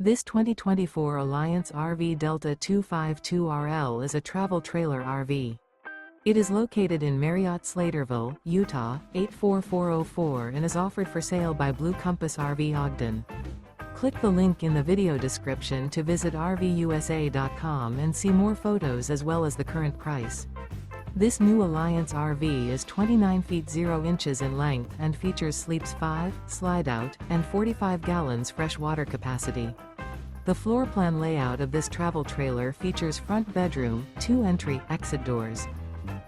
This 2024 Alliance RV Delta 252RL is a travel trailer RV. It is located in Marriott-Slaterville, Utah, 84404 and is offered for sale by Blue Compass RV Ogden. Click the link in the video description to visit RVUSA.com and see more photos as well as the current price. This new Alliance RV is 29 feet 0 inches in length and features sleeps 5, slide-out, and 45 gallons fresh water capacity. The floor plan layout of this travel trailer features front bedroom, 2 entry/exit doors.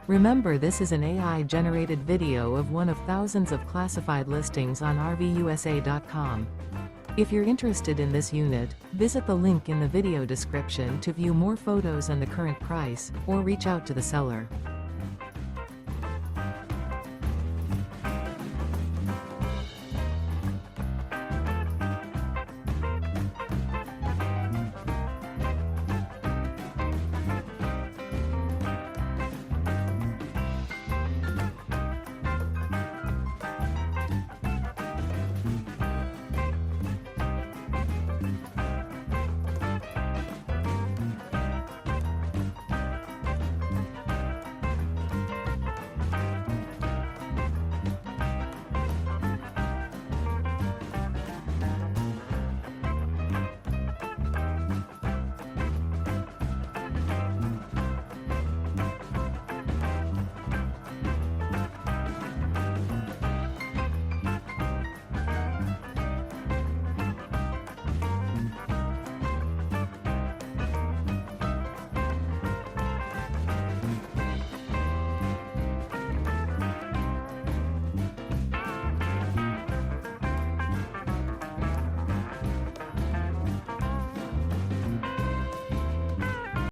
Remember, this is an AI-generated video of one of thousands of classified listings on RVUSA.com. If you're interested in this unit, visit the link in the video description to view more photos and the current price, or reach out to the seller.